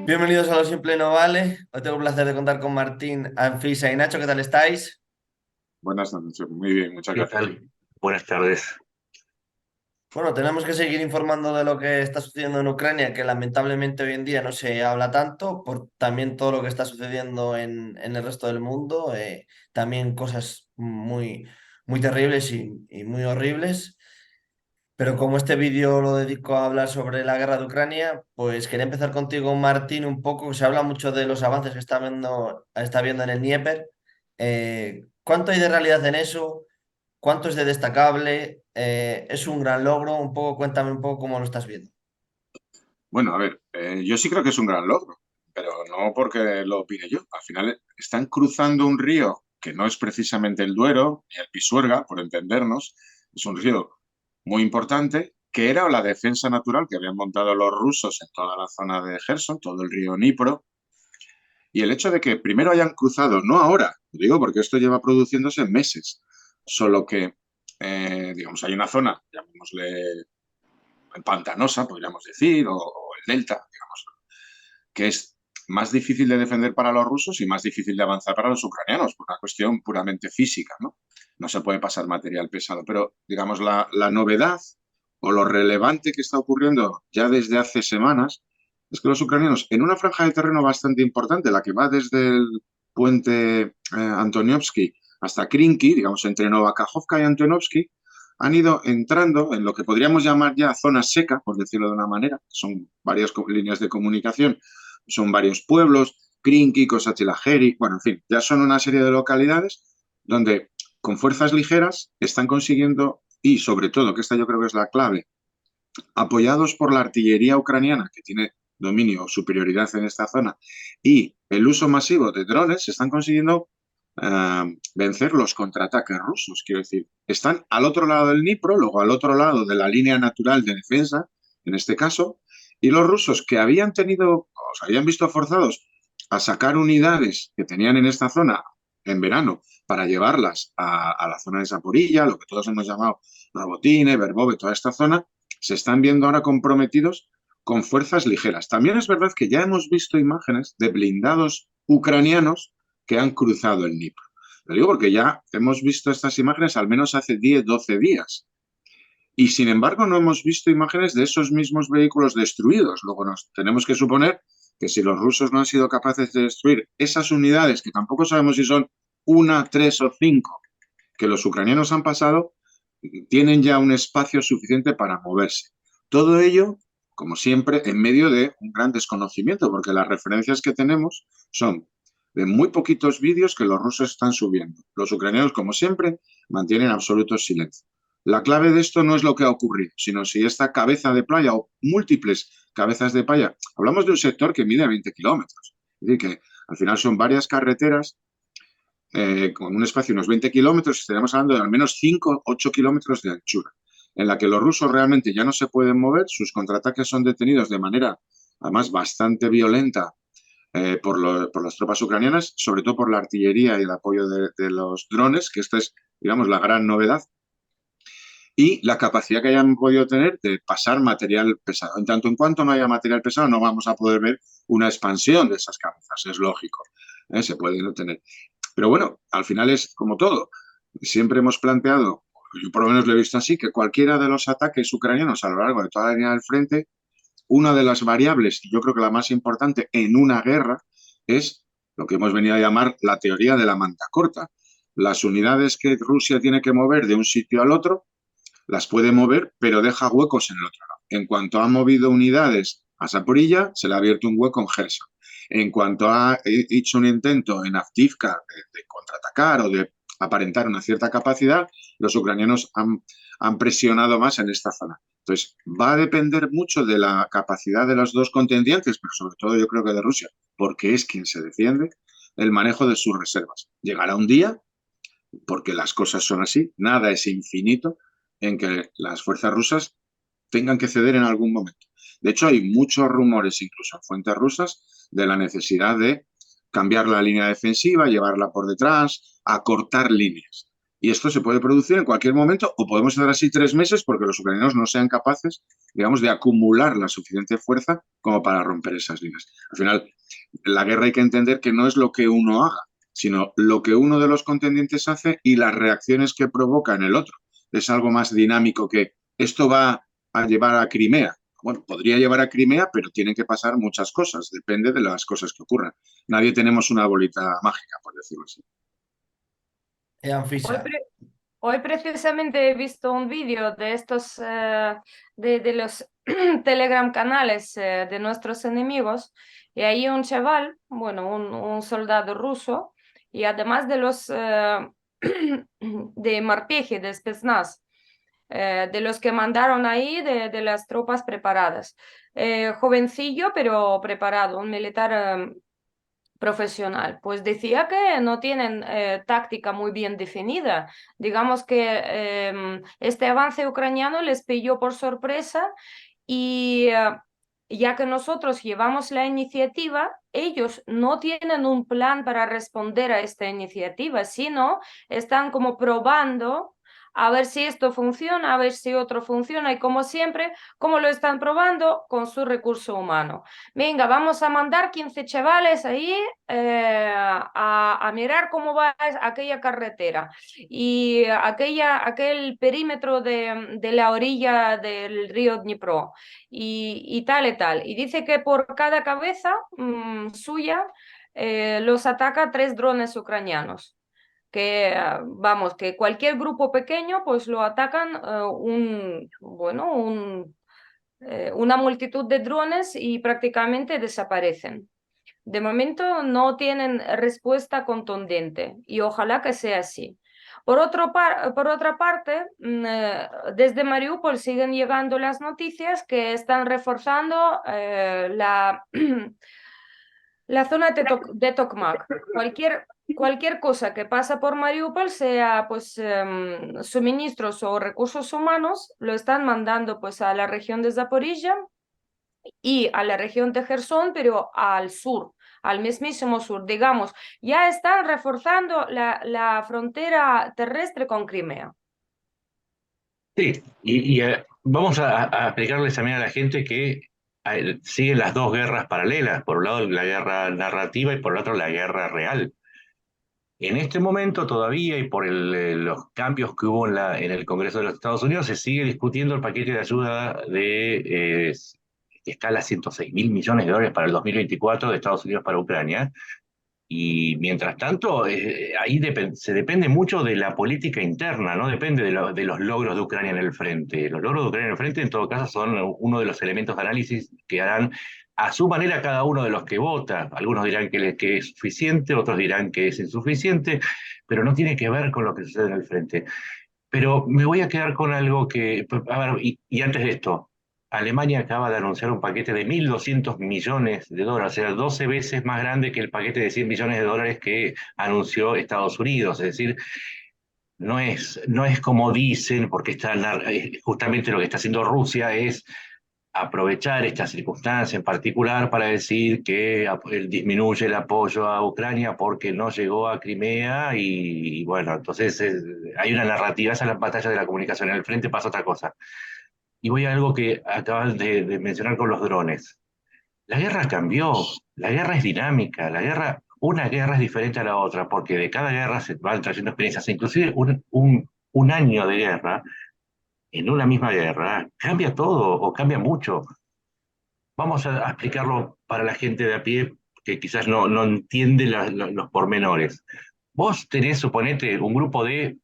Bienvenidos a Lo Simple No Vale. Hoy tengo el placer de contar con Martín, Anfisa y Nacho. ¿Qué tal estáis? Buenas noches, muy bien, muchas ¿Qué gracias. tal? Buenas tardes. Bueno, tenemos que seguir informando de lo que está sucediendo en Ucrania, que lamentablemente hoy en día no se habla tanto, por también todo lo que está sucediendo en el resto del mundo, también cosas muy terribles y muy horribles. Pero como este vídeo lo dedico a hablar sobre la guerra de Ucrania, pues quería empezar contigo, Martín, un poco. Se habla mucho de los avances que está viendo en el Dnieper. ¿Cuánto hay de realidad en eso? ¿Cuánto es de destacable? ¿Es un gran logro? Un poco, cuéntame un poco cómo lo estás viendo. Bueno, a ver, yo sí creo que es un gran logro, pero no porque lo opine yo. Al final están cruzando un río que no es precisamente el Duero ni el Pisuerga, por entendernos, es un río muy importante, que era la defensa natural que habían montado los rusos en toda la zona de Gerson, todo el río Dnipro, y el hecho de que primero hayan cruzado, no ahora, lo digo porque esto lleva produciéndose meses, solo que, digamos, hay una zona, llamémosle pantanosa, podríamos decir, o el delta, digamos, que es más difícil de defender para los rusos y más difícil de avanzar para los ucranianos, por una cuestión puramente física, ¿no? No se puede pasar material pesado, pero digamos la novedad o lo relevante que está ocurriendo ya desde hace semanas es que los ucranianos, en una franja de terreno bastante importante, la que va desde el puente Antoniovsky hasta Krinky, digamos entre Novakajovka y Antonovsky, han ido entrando en lo que podríamos llamar ya zona seca, por decirlo de una manera, son varias líneas de comunicación, son varios pueblos, Krinky, Kosatilajeri, bueno, en fin, ya son una serie de localidades donde con fuerzas ligeras están consiguiendo, y sobre todo, que esta yo creo que es la clave, apoyados por la artillería ucraniana, que tiene dominio o superioridad en esta zona, y el uso masivo de drones, se están consiguiendo vencer los contraataques rusos. Quiero decir, están al otro lado del Dnipro, luego al otro lado de la línea natural de defensa, en este caso, y los rusos que habían tenido, o se habían visto forzados a sacar unidades que tenían en esta zona en verano para llevarlas a la zona de Zaporilla, lo que todos hemos llamado Robotine, Verbove, toda esta zona, se están viendo ahora comprometidos con fuerzas ligeras. También es verdad que ya hemos visto imágenes de blindados ucranianos que han cruzado el Dnipro. Lo digo porque ya hemos visto estas imágenes al menos hace 10, 12 días. Y sin embargo no hemos visto imágenes de esos mismos vehículos destruidos. Luego nos tenemos que suponer que si los rusos no han sido capaces de destruir esas unidades, que tampoco sabemos si son una, tres o cinco, que los ucranianos han pasado, tienen ya un espacio suficiente para moverse. Todo ello, como siempre, en medio de un gran desconocimiento, porque las referencias que tenemos son de muy poquitos vídeos que los rusos están subiendo. Los ucranianos, como siempre, mantienen absoluto silencio. La clave de esto no es lo que ha ocurrido, sino si esta cabeza de playa o múltiples cabezas de playa, hablamos de un sector que mide 20 kilómetros, es decir, que al final son varias carreteras con un espacio de unos 20 kilómetros, estaríamos hablando de al menos 5 8 kilómetros de anchura, en la que los rusos realmente ya no se pueden mover, sus contraataques son detenidos de manera, además, bastante violenta por las tropas ucranianas, sobre todo por la artillería y el apoyo de los drones, que esta es, digamos, la gran novedad, y la capacidad que hayan podido tener de pasar material pesado. En tanto en cuanto no haya material pesado, no vamos a poder ver una expansión de esas cabezas, es lógico, se puede no tener. Pero bueno, al final es como todo. Siempre hemos planteado, yo por lo menos lo he visto así, que cualquiera de los ataques ucranianos a lo largo de toda la línea del frente, una de las variables, y yo creo que la más importante en una guerra, es lo que hemos venido a llamar la teoría de la manta corta. Las unidades que Rusia tiene que mover de un sitio al otro, las puede mover, pero deja huecos en el otro lado. En cuanto ha movido unidades a Zaporilla, se le ha abierto un hueco en Gerson. En cuanto ha hecho un intento en Avdiivka de contraatacar o de aparentar una cierta capacidad, los ucranianos han presionado más en esta zona. Entonces, va a depender mucho de la capacidad de los dos contendientes, pero sobre todo yo creo que de Rusia, porque es quien se defiende, el manejo de sus reservas. Llegará un día, porque las cosas son así, nada es infinito, en que las fuerzas rusas tengan que ceder en algún momento. De hecho, hay muchos rumores, incluso en fuentes rusas, de la necesidad de cambiar la línea defensiva, llevarla por detrás, acortar líneas. Y esto se puede producir en cualquier momento o podemos estar así 3 meses porque los ucranianos no sean capaces, digamos, de acumular la suficiente fuerza como para romper esas líneas. Al final, la guerra hay que entender que no es lo que uno haga, sino lo que uno de los contendientes hace y las reacciones que provoca en el otro. Es algo más dinámico que esto va a llevar a Crimea. Bueno, podría llevar a Crimea, pero tienen que pasar muchas cosas, depende de las cosas que ocurran. Nadie tenemos una bolita mágica, por decirlo así. Hoy, Anfisa. hoy precisamente he visto un vídeo de estos, de los Telegram canales de nuestros enemigos, y hay un chaval, bueno, un soldado ruso, y además de los de Marpeje, de Spetsnaz, de los que mandaron ahí, de las tropas preparadas. Jovencillo, pero preparado, un militar profesional. Pues decía que no tienen táctica muy bien definida. Digamos que este avance ucraniano les pilló por sorpresa y ya que nosotros llevamos la iniciativa, ellos no tienen un plan para responder a esta iniciativa, sino están como probando a ver si esto funciona, a ver si otro funciona y como siempre, ¿cómo lo están probando? Con su recurso humano. Venga, vamos a mandar 15 chavales ahí a mirar cómo va aquella carretera y aquel perímetro de la orilla del río Dnipro y tal y tal. Y dice que por cada cabeza suya los ataca 3 drones ucranianos. Que vamos, que cualquier grupo pequeño pues lo atacan una multitud de drones y prácticamente desaparecen. De momento no tienen respuesta contundente y ojalá que sea así. Por otra parte, desde Mariupol siguen llegando las noticias que están reforzando la zona de Tokmak. Cualquier cosa que pasa por Mariupol, sea pues suministros o recursos humanos, lo están mandando pues a la región de Zaporilla y a la región de Gerson, pero al sur, al mismísimo sur, digamos, ya están reforzando la frontera terrestre con Crimea. Sí, vamos a explicarles también a la gente que siguen las dos guerras paralelas, por un lado la guerra narrativa y por el otro la guerra real. En este momento todavía, y por los cambios que hubo en el Congreso de los Estados Unidos, se sigue discutiendo el paquete de ayuda que escala 106.000 millones de dólares para el 2024 de Estados Unidos para Ucrania. Y mientras tanto, ahí se depende mucho de la política interna, no depende de los logros de Ucrania en el frente. Los logros de Ucrania en el frente, en todo caso, son uno de los elementos de análisis que harán a su manera cada uno de los que vota. Algunos dirán que es suficiente, otros dirán que es insuficiente, pero no tiene que ver con lo que sucede en el frente. Pero me voy a quedar con algo que, a ver, y antes de esto, Alemania acaba de anunciar un paquete de 1.200 millones de dólares, o sea, 12 veces más grande que el paquete de 100 millones de dólares que anunció Estados Unidos. Es decir, no es como dicen, porque justamente lo que está haciendo Rusia es aprovechar esta circunstancia en particular para decir que disminuye el apoyo a Ucrania porque no llegó a Crimea y bueno, entonces hay una narrativa, esa es la batalla de la comunicación. En el frente pasa otra cosa. Y voy a algo que acabas de mencionar con los drones. La guerra cambió, la guerra es dinámica, una guerra es diferente a la otra, porque de cada guerra se van trayendo experiencias, inclusive un año de guerra, en una misma guerra, cambia todo o cambia mucho. Vamos a explicarlo para la gente de a pie que quizás no entiende los pormenores. Vos tenés, suponete, un grupo de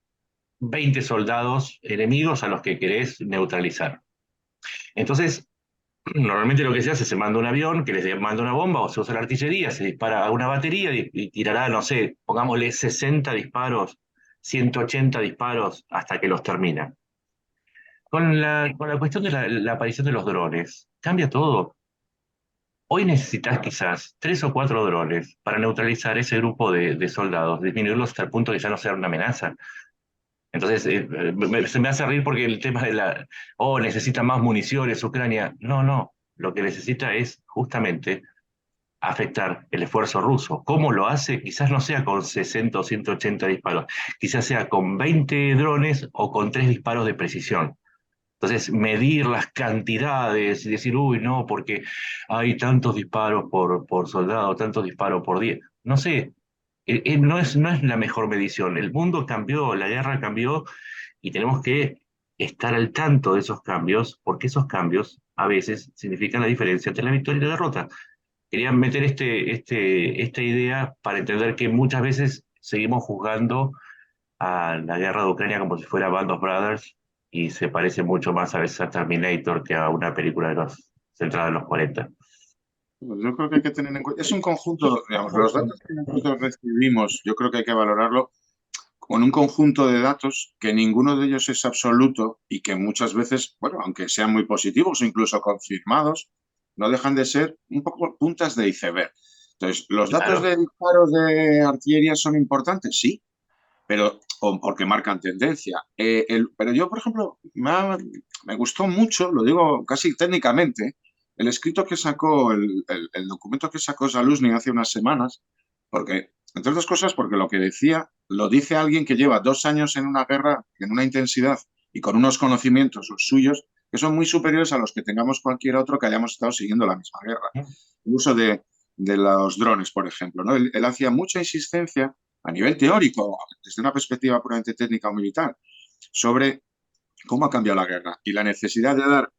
20 soldados enemigos a los que querés neutralizar. Entonces, normalmente lo que se hace es se manda un avión que les manda una bomba o se usa la artillería, se dispara a una batería y tirará, no sé, pongámosle 60 disparos, 180 disparos hasta que los termina. Con la cuestión de la aparición de los drones, cambia todo. Hoy necesitas quizás 3 o 4 drones para neutralizar ese grupo de soldados, disminuirlos hasta el punto de que ya no sea una amenaza. Entonces, se me hace reír porque el tema necesita más municiones Ucrania. No, no, lo que necesita es justamente afectar el esfuerzo ruso. ¿Cómo lo hace? Quizás no sea con 60 o 180 disparos, quizás sea con 20 drones o con 3 disparos de precisión. Entonces, medir las cantidades y decir, uy, no, porque hay tantos disparos por soldado, tantos disparos por día. No sé, no es la mejor medición. El mundo cambió, la guerra cambió y tenemos que estar al tanto de esos cambios, porque esos cambios a veces significan la diferencia entre la victoria y la derrota. Quería meter esta idea para entender que muchas veces seguimos juzgando a la guerra de Ucrania como si fuera Band of Brothers y se parece mucho más a veces a Terminator que a una película centrada en los 40. Pues yo creo que hay que tener en cuenta, es un conjunto, digamos, los datos que nosotros recibimos, yo creo que hay que valorarlo con un conjunto de datos que ninguno de ellos es absoluto y que muchas veces, bueno, aunque sean muy positivos o incluso confirmados, no dejan de ser un poco puntas de iceberg. Entonces, ¿los datos Claro. de disparos de artillería son importantes? Sí, pero porque marcan tendencia. Pero yo, por ejemplo, me gustó mucho, lo digo casi técnicamente, el escrito que sacó, el documento que sacó Zaluzny hace unas semanas, porque, entre otras cosas, porque lo que decía, lo dice alguien que lleva 2 años en una guerra, en una intensidad y con unos conocimientos los suyos que son muy superiores a los que tengamos cualquier otro que hayamos estado siguiendo la misma guerra. El uso de los drones, por ejemplo, ¿no? Él hacía mucha insistencia a nivel teórico, desde una perspectiva puramente técnica o militar, sobre cómo ha cambiado la guerra y la necesidad de dar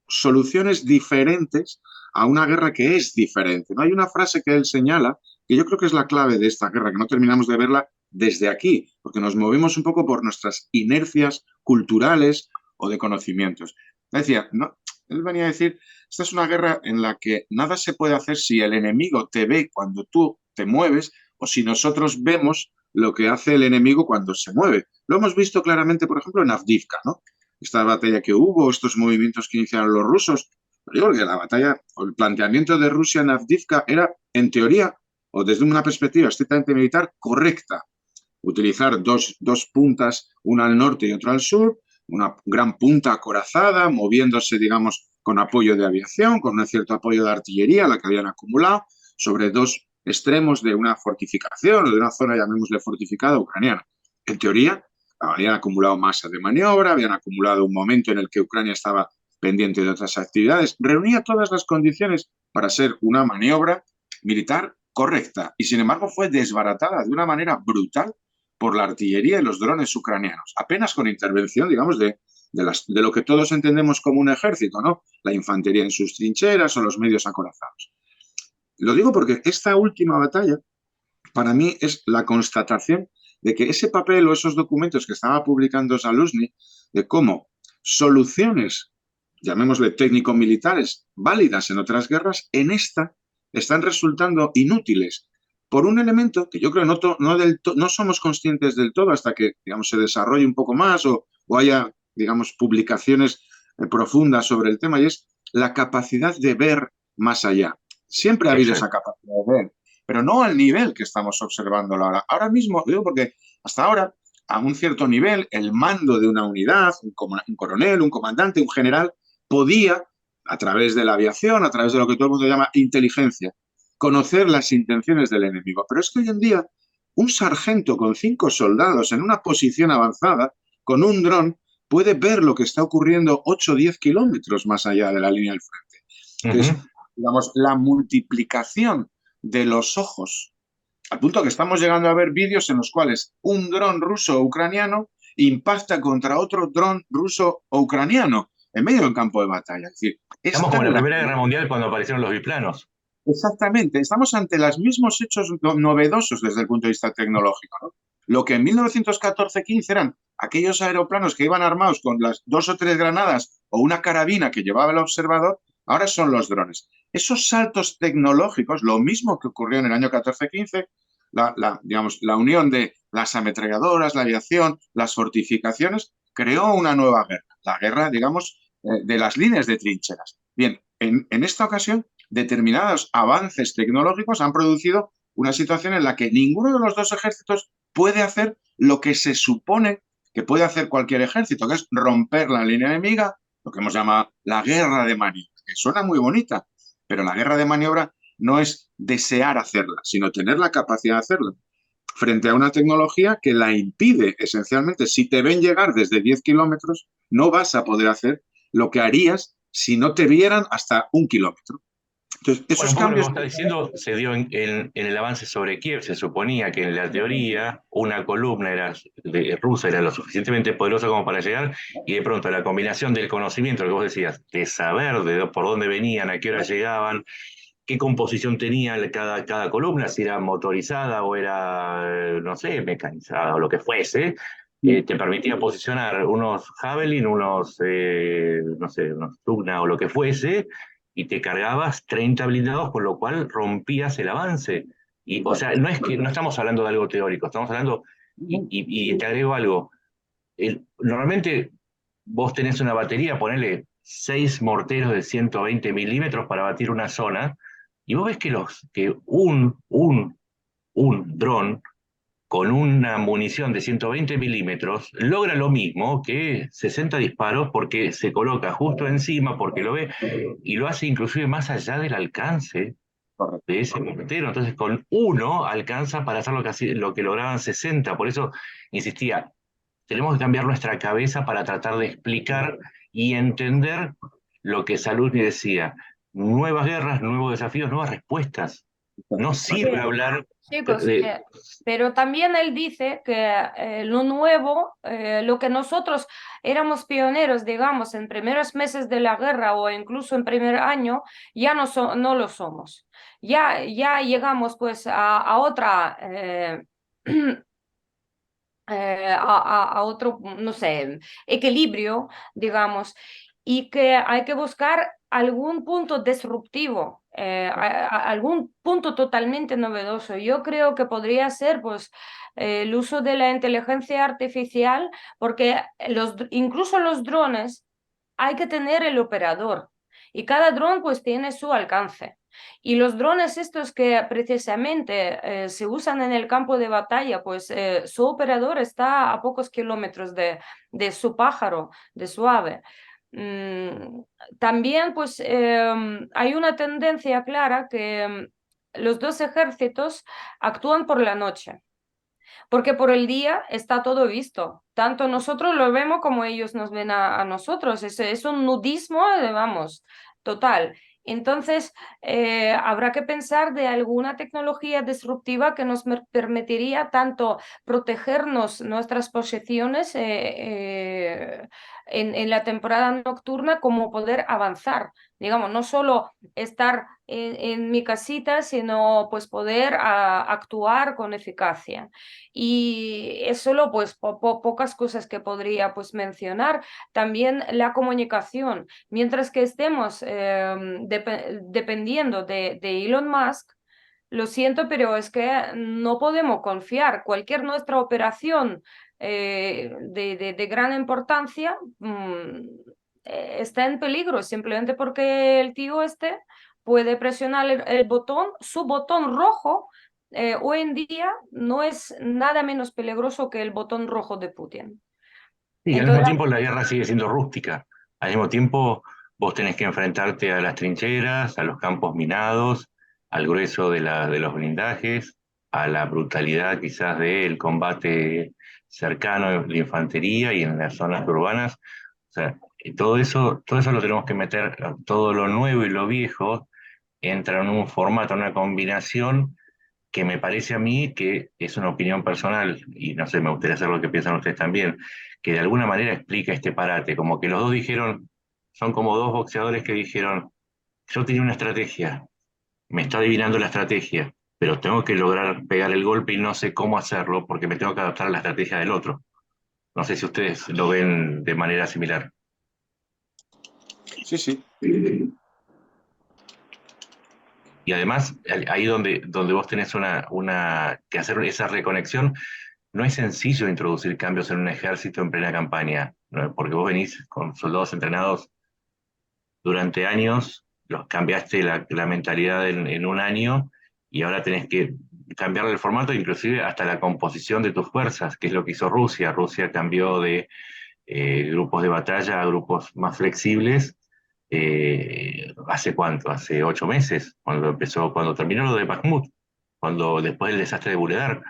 soluciones diferentes a una guerra que es diferente. ¿No? Hay una frase que él señala que yo creo que es la clave de esta guerra, que no terminamos de verla desde aquí, porque nos movemos un poco por nuestras inercias culturales o de conocimientos. Decía, no, él venía a decir, esta es una guerra en la que nada se puede hacer si el enemigo te ve cuando tú te mueves o si nosotros vemos lo que hace el enemigo cuando se mueve. Lo hemos visto claramente, por ejemplo, en Avdiivka, ¿no? Esta batalla que hubo, estos movimientos que iniciaron los rusos. Pero digo que la batalla o el planteamiento de Rusia en Avdiivka era, en teoría, o desde una perspectiva estrictamente militar, correcta. Utilizar dos puntas, una al norte y otra al sur, una gran punta acorazada, moviéndose, digamos, con apoyo de aviación, con un cierto apoyo de artillería, la que habían acumulado, sobre dos extremos de una fortificación o de una zona, llamémosle fortificada, ucraniana. En teoría, habían acumulado masa de maniobra, habían acumulado un momento en el que Ucrania estaba pendiente de otras actividades, reunía todas las condiciones para ser una maniobra militar correcta y sin embargo fue desbaratada de una manera brutal por la artillería y los drones ucranianos, apenas con intervención, digamos, de lo que todos entendemos como un ejército, ¿no? La infantería en sus trincheras o los medios acorazados. Lo digo porque esta última batalla, para mí, es la constatación de que ese papel o esos documentos que estaba publicando Zaluzny, de cómo soluciones, llamémosle técnico-militares, válidas en otras guerras, en esta están resultando inútiles por un elemento que yo creo no somos conscientes del todo hasta que, digamos, se desarrolle un poco más o haya, digamos, publicaciones profundas sobre el tema, y es la capacidad de ver más allá. Siempre ha habido esa Exacto. capacidad de ver, pero no al nivel que estamos observándolo ahora. Ahora mismo, digo porque hasta ahora, a un cierto nivel, el mando de una unidad, un coronel, un comandante, un general, podía, a través de la aviación, a través de lo que todo el mundo llama inteligencia, conocer las intenciones del enemigo. Pero es que hoy en día, un sargento con 5 soldados en una posición avanzada, con un dron, puede ver lo que está ocurriendo 8 o 10 kilómetros más allá de la línea del frente. Entonces, digamos, la multiplicación de los ojos, al punto que estamos llegando a ver vídeos en los cuales un dron ruso o ucraniano impacta contra otro dron ruso o ucraniano en medio del campo de batalla. Es decir, Estamos como en la Primera Guerra Mundial cuando aparecieron los biplanos. exactamente, estamos ante los mismos hechos novedosos desde el punto de vista tecnológico, ¿no? Lo que en 1914-15 eran aquellos aeroplanos que iban armados con las 2 o 3 granadas o una carabina que llevaba el observador, ahora son los drones. Esos saltos tecnológicos, lo mismo que ocurrió en el año 14-15, digamos, la unión de las ametralladoras, la aviación, las fortificaciones, creó una nueva guerra, la guerra, digamos, de las líneas de trincheras. Bien, en esta ocasión, determinados avances tecnológicos han producido una situación en la que ninguno de los dos ejércitos puede hacer lo que se supone que puede hacer cualquier ejército, que es romper la línea enemiga, lo que hemos llamado la guerra de maniobra, que suena muy bonita, pero la guerra de maniobra no es desear hacerla, sino tener la capacidad de hacerla, frente a una tecnología que la impide esencialmente. Si te ven llegar desde 10 kilómetros, no vas a poder hacer lo que harías si no te vieran hasta 1 kilómetro. Entonces, Bueno, esos un poco lo que cambios... vos estás diciendo se dio en el avance sobre Kiev. Se suponía que en la teoría una columna rusa era lo suficientemente poderosa como para llegar, y de pronto la combinación del conocimiento, lo que vos decías, de saber por dónde venían, a qué hora llegaban, qué composición tenía cada columna, si era motorizada o era, no sé, mecanizada o lo que fuese, te permitía posicionar unos Javelin, no sé, unos Tugna o lo que fuese, y te cargabas 30 blindados, con lo cual rompías el avance. Y, o sea, no estamos hablando de algo teórico, estamos hablando, y te agrego algo, normalmente vos tenés una batería, ponele 6 morteros de 120 milímetros para batir una zona, y vos ves que un dron con una munición de 120 milímetros logra lo mismo que 60 disparos, porque se coloca justo encima, porque lo ve, y lo hace inclusive más allá del alcance de ese mortero. Entonces, con uno alcanza para hacer lo que lograban 60. Por eso insistía, tenemos que cambiar nuestra cabeza para tratar de explicar y entender lo que Saluni decía: nuevas guerras, nuevos desafíos, nuevas respuestas. No sirve Sí. hablar Chicos, de... pero también él dice que lo nuevo, lo que nosotros éramos pioneros, digamos, en primeros meses de la guerra o incluso en primer año, ya no lo somos. Ya llegamos pues a otra, a otro, no sé, equilibrio, digamos, y que hay que buscar algún punto disruptivo, algún punto totalmente novedoso. Yo creo que podría ser, pues, el uso de la inteligencia artificial, porque incluso los drones hay que tener el operador y cada dron pues tiene su alcance. Y los drones estos que precisamente se usan en el campo de batalla, pues su operador está a pocos kilómetros de su pájaro, de su ave. Mm, también pues hay una tendencia clara que los dos ejércitos actúan por la noche, porque por el día está todo visto. Tanto nosotros lo vemos como ellos nos ven a nosotros. Es un nudismo, vamos, total. Entonces, habrá que pensar de alguna tecnología disruptiva que nos permitiría tanto protegernos nuestras posiciones en la temporada nocturna como poder avanzar. Digamos, no solo estar en mi casita, sino pues poder actuar con eficacia. Y es solo pues pocas cosas que podría pues mencionar. También la comunicación. Mientras que estemos dependiendo de Elon Musk, lo siento, pero es que no podemos confiar. Cualquier nuestra operación de gran importancia está en peligro simplemente porque el tío este puede presionar el botón, su botón rojo. Hoy en día no es nada menos peligroso que el botón rojo de Putin. Y al mismo Entonces, tiempo la guerra sigue siendo rústica. Al mismo tiempo vos tenés que enfrentarte a las trincheras, a los campos minados, al grueso de los blindajes, a la brutalidad quizás del combate cercano de infantería y en las zonas urbanas. O sea, y todo eso lo tenemos que meter, todo lo nuevo y lo viejo entra en un formato, en una combinación que me parece a mí, que es una opinión personal, y no sé, me gustaría saber lo que piensan ustedes también, que de alguna manera explica este parate, como que los dos dijeron, son como dos boxeadores que dijeron: yo tenía una estrategia, me está adivinando la estrategia, pero tengo que lograr pegar el golpe y no sé cómo hacerlo porque me tengo que adaptar a la estrategia del otro. No sé si ustedes lo ven de manera similar. Sí, sí. Y además, ahí donde vos tenés que hacer esa reconexión, no es sencillo introducir cambios en un ejército en plena campaña, ¿no? Porque vos venís con soldados entrenados durante años, los cambiaste la mentalidad en un año, y ahora tenés que cambiar el formato, inclusive hasta la composición de tus fuerzas, que es lo que hizo Rusia. Rusia cambió de grupos de batalla a grupos más flexibles, ¿Hace cuánto? Hace 8 meses, cuando terminó lo de Bakhmut, cuando después del desastre de Buledar.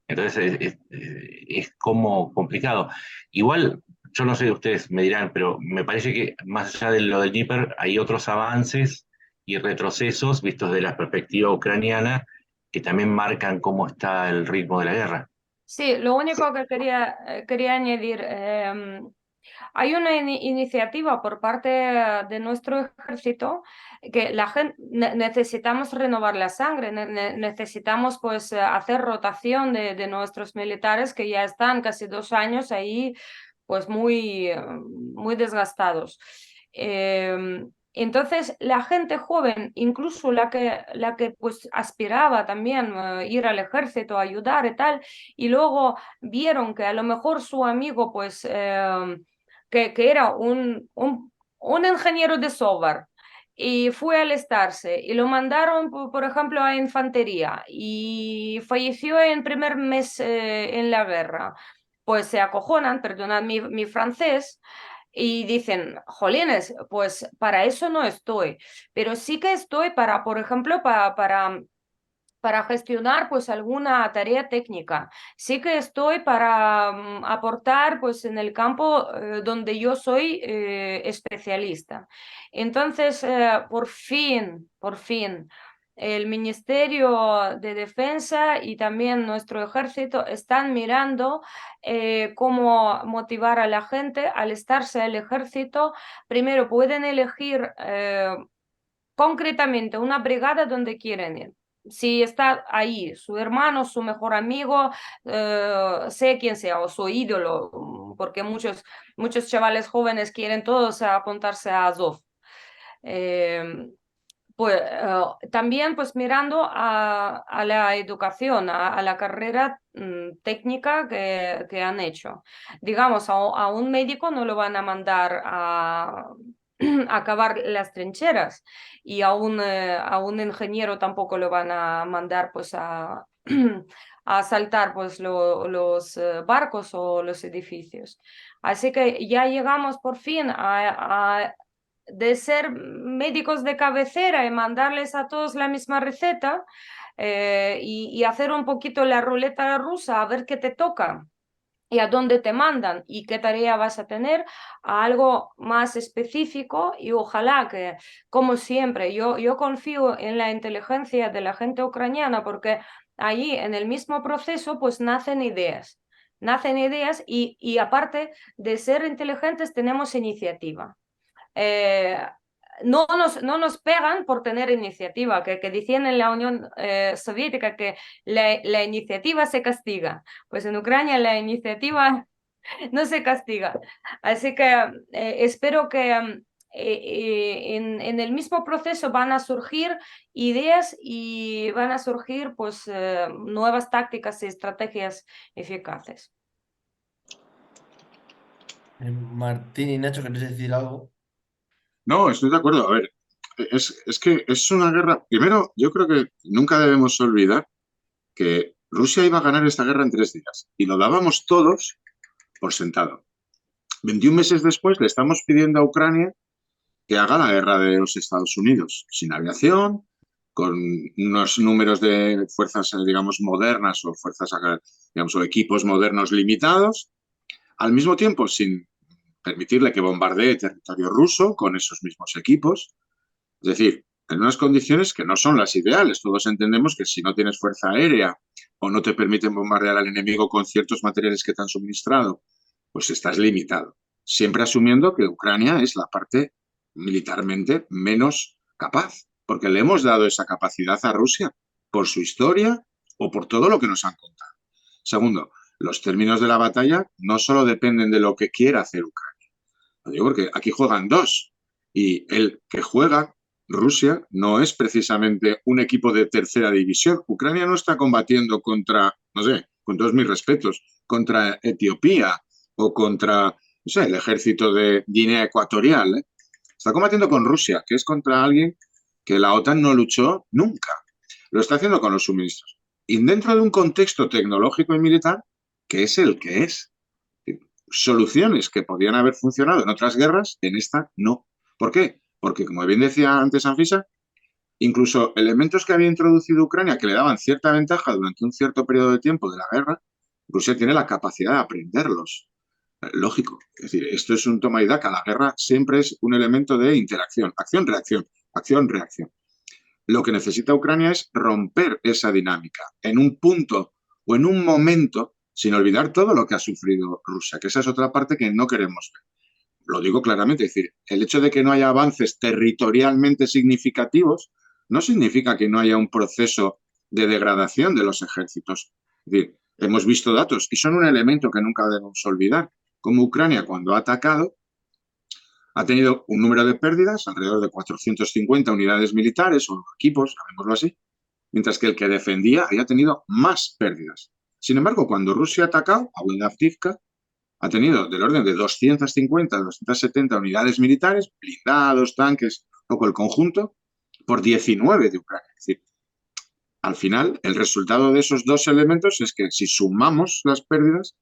Entonces es como complicado. Igual, yo no sé, ustedes me dirán, pero me parece que más allá de lo del Dnieper hay otros avances y retrocesos vistos de la perspectiva ucraniana que también marcan cómo está el ritmo de la guerra. Sí, lo único que quería añadir, hay una iniciativa por parte de nuestro ejército que la gente necesitamos renovar la sangre, necesitamos pues hacer rotación de nuestros militares que ya están casi 2 años ahí pues muy desgastados. Entonces, la gente joven, incluso la que pues aspiraba también ir al ejército, ayudar y tal, y luego vieron que a lo mejor su amigo pues que era un ingeniero de software y fue a alistarse y lo mandaron, por ejemplo, a infantería y falleció en primer mes en la guerra, pues se acojonan, perdonad mi francés, y dicen, jolines, pues para eso no estoy, pero sí que estoy para, por ejemplo, para gestionar pues alguna tarea técnica. Sí que estoy para aportar pues en el campo donde yo soy especialista. Entonces, por fin, el Ministerio de Defensa y también nuestro ejército están mirando cómo motivar a la gente al alistarse al ejército. Primero pueden elegir concretamente una brigada donde quieren ir. Si está ahí su hermano, su mejor amigo, sé quién sea, o su ídolo, porque muchos chavales jóvenes quieren todos apuntarse a Azov. Eh, pues también pues mirando a la educación, a la carrera técnica que han hecho. Digamos, a un médico no lo van a mandar a cavar las trincheras y a un ingeniero tampoco lo van a mandar pues a asaltar pues los barcos o los edificios. Así que ya llegamos por fin de ser médicos de cabecera y mandarles a todos la misma receta y hacer un poquito la ruleta rusa a ver qué te toca y a dónde te mandan y qué tarea vas a tener, a algo más específico y ojalá que, como siempre, yo confío en la inteligencia de la gente ucraniana porque allí en el mismo proceso pues nacen ideas y aparte de ser inteligentes tenemos iniciativa. Eh, no nos pegan por tener iniciativa, que decían en la Unión Soviética que la iniciativa se castiga. Pues en Ucrania la iniciativa no se castiga. Así que espero que en el mismo proceso van a surgir ideas y van a surgir pues nuevas tácticas y estrategias eficaces. Martín y Nacho, ¿queréis decir algo? No, estoy de acuerdo. A ver, es que es una guerra. Primero, yo creo que nunca debemos olvidar que Rusia iba a ganar esta guerra en 3 días y lo dábamos todos por sentado. 21 meses después le estamos pidiendo a Ucrania que haga la guerra de los Estados Unidos, sin aviación, con unos números de fuerzas, digamos, modernas o fuerzas, digamos, o equipos modernos limitados, al mismo tiempo sin permitirle que bombardee territorio ruso con esos mismos equipos. Es decir, en unas condiciones que no son las ideales. Todos entendemos que si no tienes fuerza aérea o no te permiten bombardear al enemigo con ciertos materiales que te han suministrado, pues estás limitado. Siempre asumiendo que Ucrania es la parte militarmente menos capaz, porque le hemos dado esa capacidad a Rusia por su historia o por todo lo que nos han contado. Segundo, los términos de la batalla no solo dependen de lo que quiera hacer Ucrania. Lo digo porque aquí juegan dos y el que juega Rusia no es precisamente un equipo de tercera división. Ucrania no está combatiendo contra, no sé, con todos mis respetos, contra Etiopía o contra, no sé, el ejército de Guinea Ecuatorial. ¿Eh? Está combatiendo con Rusia, que es contra alguien que la OTAN no luchó nunca. Lo está haciendo con los suministros. Y dentro de un contexto tecnológico y militar que es el que es. Soluciones que podían haber funcionado en otras guerras, en esta no. ¿Por qué? porque como bien decía antes Anfisa, incluso elementos que había introducido Ucrania que le daban cierta ventaja durante un cierto periodo de tiempo de la guerra, Rusia tiene la capacidad de aprenderlos. Lógico, es decir, esto es un toma y daca. La guerra siempre es un elemento de interacción, acción-reacción, acción-reacción. Lo que necesita Ucrania es romper esa dinámica en un punto o en un momento, sin olvidar todo lo que ha sufrido Rusia, que esa es otra parte que no queremos ver. Lo digo claramente, es decir, el hecho de que no haya avances territorialmente significativos no significa que no haya un proceso de degradación de los ejércitos. Es decir, hemos visto datos y son un elemento que nunca debemos olvidar, como Ucrania cuando ha atacado ha tenido un número de pérdidas, alrededor de 450 unidades militares o equipos, llamémoslo así, mientras que el que defendía había tenido más pérdidas. Sin embargo, cuando Rusia ha atacado a Avdiivka, ha tenido del orden de 250 a 270 unidades militares, blindados, tanques, poco el conjunto, por 19 de Ucrania. Es decir, al final, el resultado de esos dos elementos es que si sumamos las pérdidas,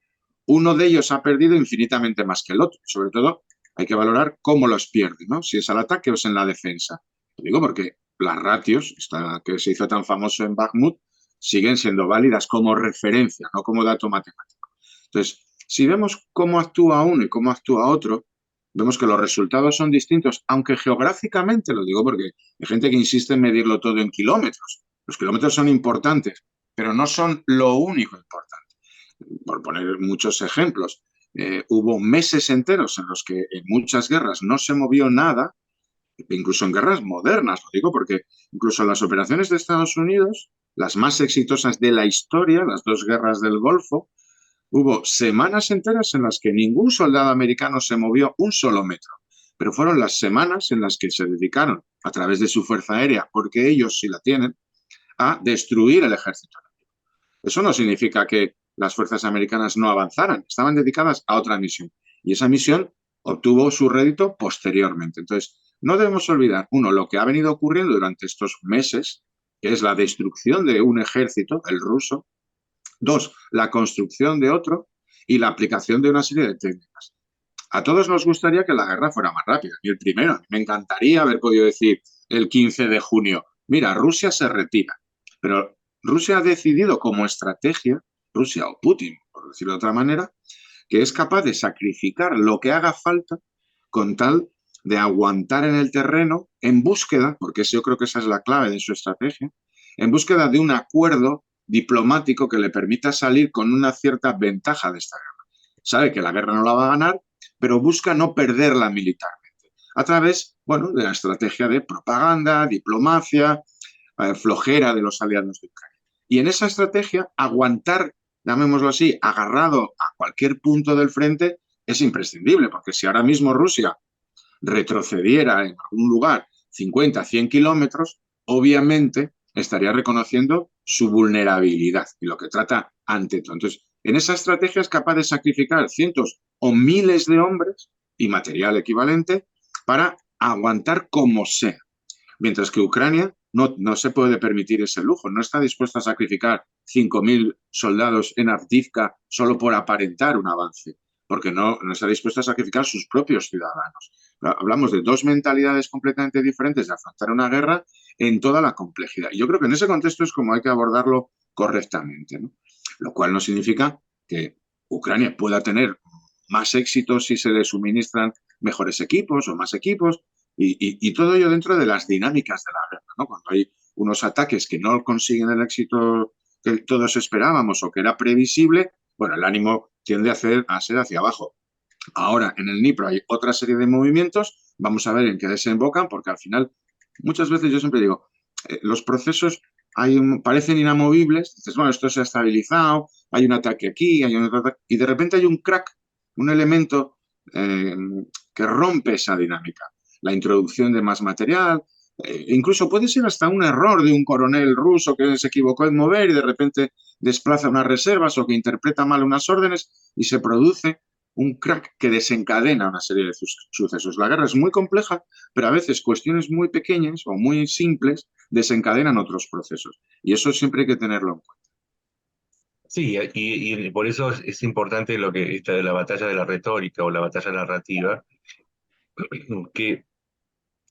uno de ellos ha perdido infinitamente más que el otro. Sobre todo, hay que valorar cómo los pierde, ¿no? Si es al ataque o es en la defensa. Lo digo porque las ratios, esta que se hizo tan famoso en Bakhmut, siguen siendo válidas como referencia, no como dato matemático. Entonces, si vemos cómo actúa uno y cómo actúa otro, vemos que los resultados son distintos, aunque geográficamente, lo digo porque hay gente que insiste en medirlo todo en kilómetros. Los kilómetros son importantes, pero no son lo único importante. Por poner muchos ejemplos, hubo meses enteros en los que en muchas guerras no se movió nada, incluso en guerras modernas, lo digo porque incluso en las operaciones de Estados Unidos, las más exitosas de la historia, las dos guerras del Golfo, hubo semanas enteras en las que ningún soldado americano se movió un solo metro, pero fueron las semanas en las que se dedicaron, a través de su fuerza aérea, porque ellos sí la tienen, a destruir el ejército. Eso no significa que las fuerzas americanas no avanzaran, estaban dedicadas a otra misión. Y esa misión obtuvo su rédito posteriormente. Entonces, no debemos olvidar, uno, lo que ha venido ocurriendo durante estos meses, que es la destrucción de un ejército, el ruso. Dos, la construcción de otro y la aplicación de una serie de técnicas. A todos nos gustaría que la guerra fuera más rápida. Y el primero, me encantaría haber podido decir el 15 de junio, mira, Rusia se retira. Pero Rusia ha decidido como estrategia, Rusia o Putin, por decirlo de otra manera, que es capaz de sacrificar lo que haga falta con tal de aguantar en el terreno en búsqueda, porque yo creo que esa es la clave de su estrategia, en búsqueda de un acuerdo diplomático que le permita salir con una cierta ventaja de esta guerra. Sabe que la guerra no la va a ganar, pero busca no perderla militarmente, a través, bueno, de la estrategia de propaganda, diplomacia, flojera de los aliados de Ucrania. Y en esa estrategia, aguantar, llamémoslo así, agarrado a cualquier punto del frente es imprescindible, porque si ahora mismo Rusia retrocediera en algún lugar 50, 100 kilómetros, obviamente estaría reconociendo su vulnerabilidad y lo que trata ante todo. Entonces, en esa estrategia es capaz de sacrificar cientos o miles de hombres y material equivalente para aguantar como sea. Mientras que Ucrania no se puede permitir ese lujo, no está dispuesta a sacrificar 5.000 soldados en Avdiivka solo por aparentar un avance, porque no está dispuesta a sacrificar sus propios ciudadanos. Hablamos de dos mentalidades completamente diferentes de afrontar una guerra en toda la complejidad. Y yo creo que en ese contexto es como hay que abordarlo correctamente, ¿no? Lo cual no significa que Ucrania pueda tener más éxito si se le suministran mejores equipos o más equipos, y todo ello dentro de las dinámicas de la guerra, ¿no? Cuando hay unos ataques que no consiguen el éxito que todos esperábamos o que era previsible, bueno, el ánimo tiende a ser hacia abajo. Ahora, en el Dnipro hay otra serie de movimientos, vamos a ver en qué desembocan, porque al final, muchas veces yo siempre digo, los procesos parecen inamovibles, dices, bueno, esto se ha estabilizado, hay un ataque aquí, hay un ataque, y de repente hay un crack, un elemento eh, que rompe esa dinámica. La introducción de más material, incluso puede ser hasta un error de un coronel ruso que se equivocó en mover y de repente desplaza unas reservas o que interpreta mal unas órdenes y se produce un crack que desencadena una serie de sucesos. La guerra es muy compleja, pero a veces cuestiones muy pequeñas o muy simples desencadenan otros procesos. Y eso siempre hay que tenerlo en cuenta. Sí, y por eso es importante lo que esta de la batalla de la retórica o la batalla narrativa, que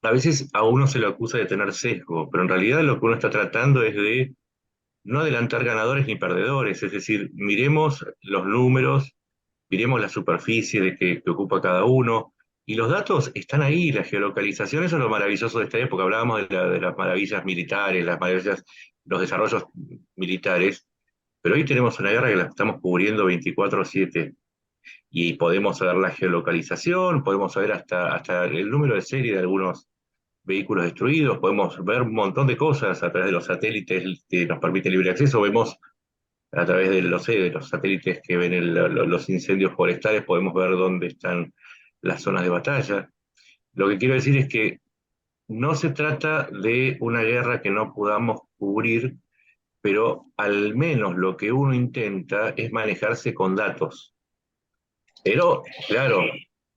a veces a uno se lo acusa de tener sesgo, pero en realidad lo que uno está tratando es de no adelantar ganadores ni perdedores, es decir, miremos los números, miremos la superficie que ocupa cada uno, y los datos están ahí, la geolocalización, eso es lo maravilloso de esta época, hablábamos de las maravillas militares, las maravillas, los desarrollos militares, pero hoy tenemos una guerra que la estamos cubriendo 24/7 y podemos saber la geolocalización, podemos saber hasta el número de serie de algunos vehículos destruidos, podemos ver un montón de cosas a través de los satélites que nos permiten libre acceso, vemos a través de, de los satélites que ven los incendios forestales, podemos ver dónde están las zonas de batalla. Lo que quiero decir es que no se trata de una guerra que no podamos cubrir, pero al menos lo que uno intenta es manejarse con datos. Pero, claro,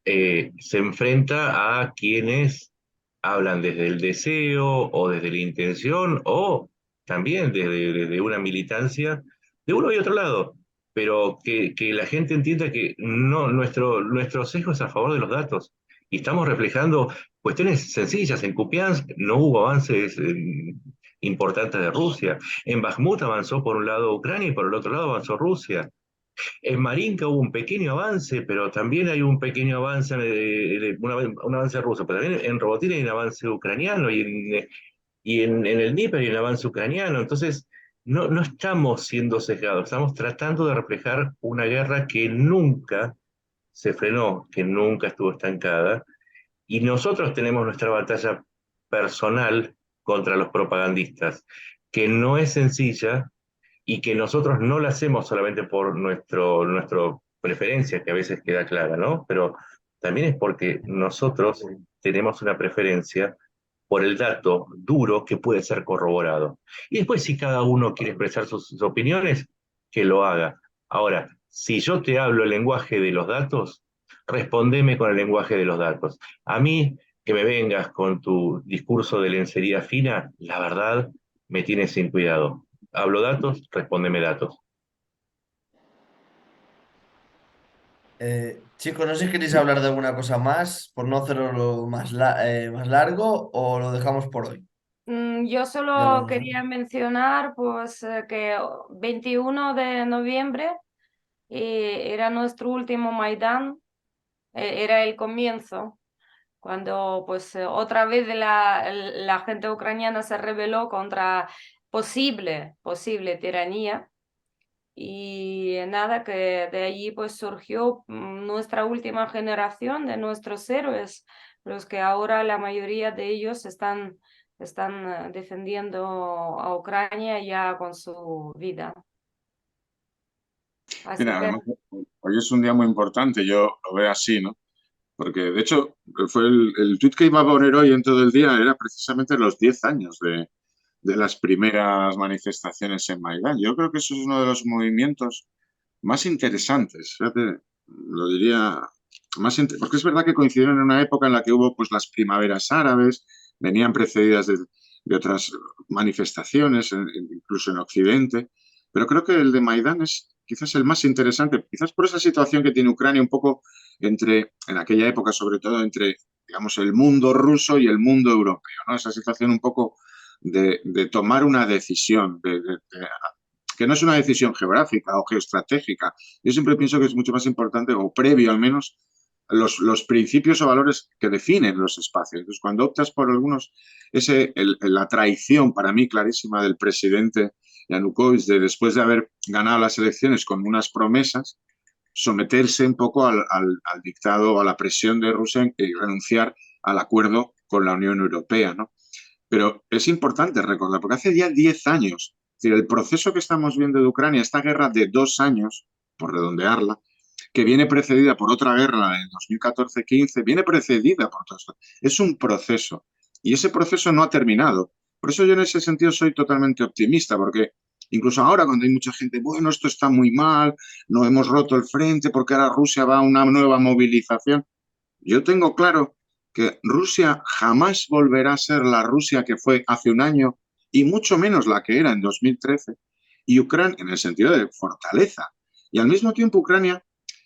se enfrenta a quienes hablan desde el deseo o desde la intención o también desde una militancia de uno y otro lado. Pero que la gente entienda que no, nuestro sesgo es a favor de los datos. Y estamos reflejando cuestiones sencillas. En Kupiansk no hubo avances importantes de Rusia. En Bakhmut avanzó por un lado Ucrania y por el otro lado avanzó Rusia. En Marinka hubo un pequeño avance, pero también hay un pequeño avance, un avance ruso, pero también en Robotina hay un avance ucraniano y en el Dnieper hay un avance ucraniano. Entonces, no estamos siendo sesgados, estamos tratando de reflejar una guerra que nunca se frenó, que nunca estuvo estancada, y nosotros tenemos nuestra batalla personal contra los propagandistas, que no es sencilla y que nosotros no la hacemos solamente por nuestra preferencia, que a veces queda clara, ¿no? Pero también es porque nosotros tenemos una preferencia por el dato duro que puede ser corroborado. Y después, si cada uno quiere expresar sus opiniones, que lo haga. Ahora, si yo te hablo el lenguaje de los datos, respondeme con el lenguaje de los datos. A mí, que me vengas con tu discurso de lencería fina, la verdad, me tiene sin cuidado. Hablo datos, respóndeme datos. Chicos, no sé si queréis hablar de alguna cosa más, por no hacerlo más largo, o lo dejamos por hoy. Yo Ya solo hablamos, ¿no? quería mencionar pues que 21 de noviembre era nuestro último Maidán, era el comienzo, cuando pues otra vez la gente ucraniana se rebeló contra posible tiranía. Y nada, que de allí pues surgió nuestra última generación de nuestros héroes, los que ahora la mayoría de ellos están defendiendo a Ucrania ya con su vida. Así Mira, que además, hoy es un día muy importante, yo lo veo así, ¿no? Porque de hecho, fue el tuit que iba a poner hoy en todo el día era precisamente los 10 años de las primeras manifestaciones en Maidán. Yo creo que eso es uno de los movimientos más interesantes, fíjate, lo diría porque es verdad que coincidieron en una época en la que hubo pues las primaveras árabes, venían precedidas de otras manifestaciones, incluso en Occidente, pero creo que el de Maidán es quizás el más interesante, quizás por esa situación que tiene Ucrania un poco en aquella época sobre todo, entre, digamos, el mundo ruso y el mundo europeo, ¿no? Esa situación un poco de tomar una decisión, que no es una decisión geográfica o geoestratégica. Yo siempre pienso que es mucho más importante, o previo al menos, los principios o valores que definen los espacios. Entonces, cuando optas por algunos, la traición para mí clarísima del presidente Yanukovych después de haber ganado las elecciones con unas promesas, someterse un poco al dictado, a la presión de Rusia y renunciar al acuerdo con la Unión Europea, ¿no? Pero es importante recordar, porque hace ya 10 años, es decir, el proceso que estamos viendo de Ucrania, esta guerra de 2 años, por redondearla, que viene precedida por otra guerra, la del 2014-15, viene precedida por todo esto. Es un proceso y ese proceso no ha terminado. Por eso yo en ese sentido soy totalmente optimista, porque incluso ahora cuando hay mucha gente, bueno, esto está muy mal, no hemos roto el frente porque ahora Rusia va a una nueva movilización. Yo tengo claro que Rusia jamás volverá a ser la Rusia que fue hace un año y mucho menos la que era en 2013 y Ucrania en el sentido de fortaleza. Y al mismo tiempo Ucrania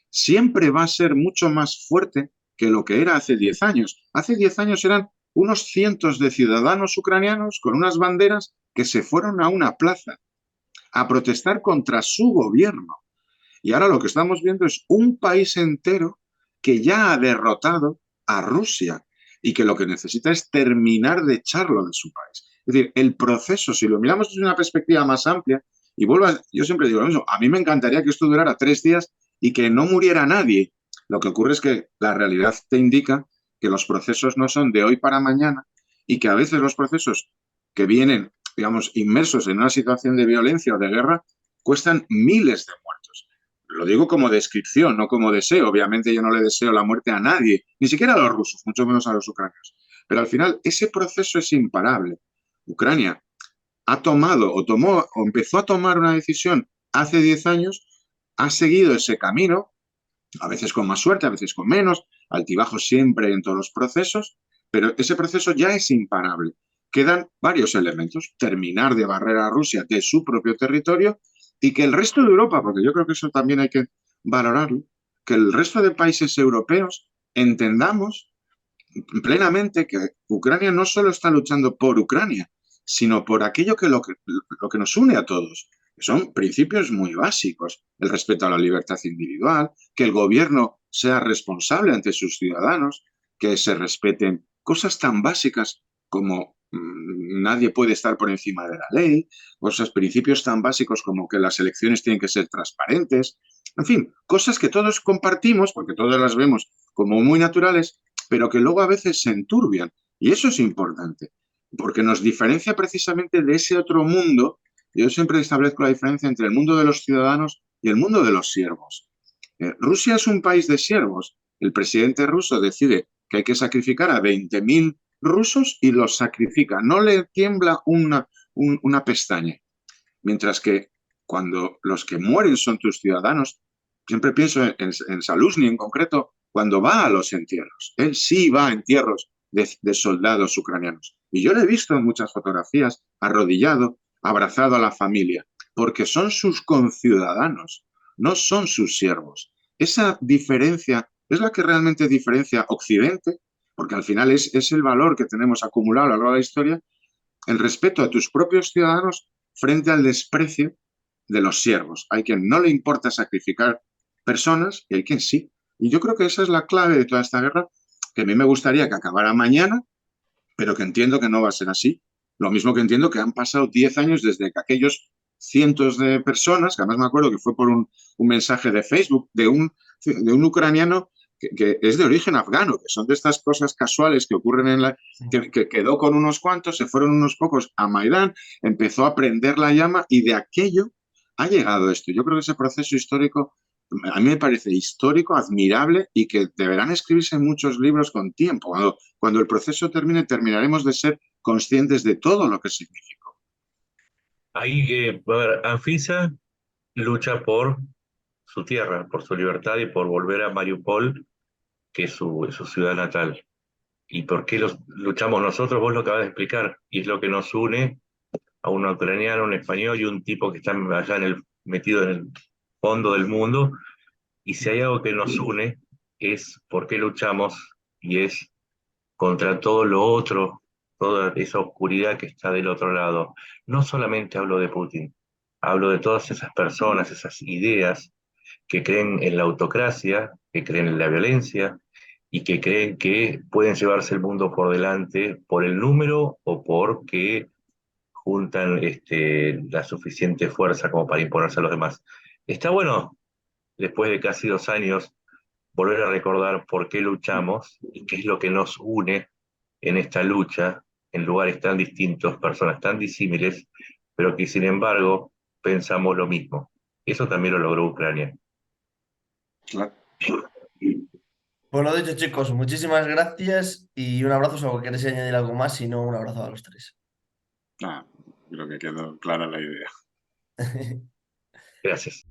siempre va a ser mucho más fuerte que lo que era hace 10 años. Hace 10 años eran unos cientos de ciudadanos ucranianos con unas banderas que se fueron a una plaza a protestar contra su gobierno. Y ahora lo que estamos viendo es un país entero que ya ha derrotado a Rusia y que lo que necesita es terminar de echarlo de su país. Es decir, el proceso, si lo miramos desde una perspectiva más amplia, y yo siempre digo lo mismo, a mí me encantaría que esto durara 3 días y que no muriera nadie. Lo que ocurre es que la realidad te indica que los procesos no son de hoy para mañana y que a veces los procesos que vienen, digamos, inmersos en una situación de violencia o de guerra, cuestan miles de muertos. Lo digo como descripción, no como deseo. Obviamente yo no le deseo la muerte a nadie, ni siquiera a los rusos, mucho menos a los ucranianos. Pero al final ese proceso es imparable. Ucrania ha tomado o empezó a tomar una decisión hace 10 años, ha seguido ese camino, a veces con más suerte, a veces con menos, altibajos siempre en todos los procesos, pero ese proceso ya es imparable. Quedan varios elementos: terminar de barrer a Rusia de su propio territorio y que el resto de Europa, porque yo creo que eso también hay que valorarlo, que el resto de países europeos entendamos plenamente que Ucrania no solo está luchando por Ucrania, sino por aquello que nos une a todos, que son principios muy básicos: el respeto a la libertad individual, que el gobierno sea responsable ante sus ciudadanos, que se respeten cosas tan básicas como nadie puede estar por encima de la ley, principios tan básicos como que las elecciones tienen que ser transparentes, en fin, cosas que todos compartimos porque todos las vemos como muy naturales, pero que luego a veces se enturbian. Y eso es importante, porque nos diferencia precisamente de ese otro mundo. Yo siempre establezco la diferencia entre el mundo de los ciudadanos y el mundo de los siervos. Rusia es un país de siervos. El presidente ruso decide que hay que sacrificar a 20.000 rusos y los sacrifica. No le tiembla una pestaña. Mientras que cuando los que mueren son tus ciudadanos, siempre pienso en Saluzny en concreto, cuando va a los entierros. Él sí va a entierros de soldados ucranianos. Y yo le he visto en muchas fotografías arrodillado, abrazado a la familia, porque son sus conciudadanos, no son sus siervos. Esa diferencia es la que realmente diferencia Occidente, porque al final es el valor que tenemos acumulado a lo largo de la historia, el respeto a tus propios ciudadanos frente al desprecio de los siervos. Hay quien no le importa sacrificar personas y hay quien sí. Y yo creo que esa es la clave de toda esta guerra, que a mí me gustaría que acabara mañana, pero que entiendo que no va a ser así. Lo mismo que entiendo que han pasado 10 años desde que aquellos cientos de personas, que además me acuerdo que fue por un mensaje de Facebook de un ucraniano que es de origen afgano, que son de estas cosas casuales que ocurren que quedó con unos cuantos, se fueron unos pocos a Maidán, empezó a prender la llama y de aquello ha llegado esto. Yo creo que ese proceso histórico a mí me parece histórico, admirable y que deberán escribirse muchos libros con tiempo. Cuando el proceso termine, terminaremos de ser conscientes de todo lo que significó. Ahí, a ver, Anfisa lucha por su tierra, por su libertad y por volver a Mariupol, que es su ciudad natal. ¿Y por qué luchamos nosotros? Vos lo acabas de explicar, y es lo que nos une a un ucraniano, un español y un tipo que está allá metido en el fondo del mundo. Y si hay algo que nos une, es por qué luchamos, y es contra todo lo otro, toda esa oscuridad que está del otro lado. No solamente hablo de Putin, hablo de todas esas personas, esas ideas que creen en la autocracia, que creen en la violencia y que creen que pueden llevarse el mundo por delante por el número o porque juntan la suficiente fuerza como para imponerse a los demás. Está bueno, después de casi 2 años, volver a recordar por qué luchamos y qué es lo que nos une en esta lucha, en lugares tan distintos, personas tan disímiles, pero que sin embargo pensamos lo mismo. Eso también lo logró Ucrania. Claro. Pues lo dicho, chicos, muchísimas gracias y un abrazo. Si queréis añadir algo más, si no, un abrazo a los tres. Creo que quedó clara la idea. Gracias.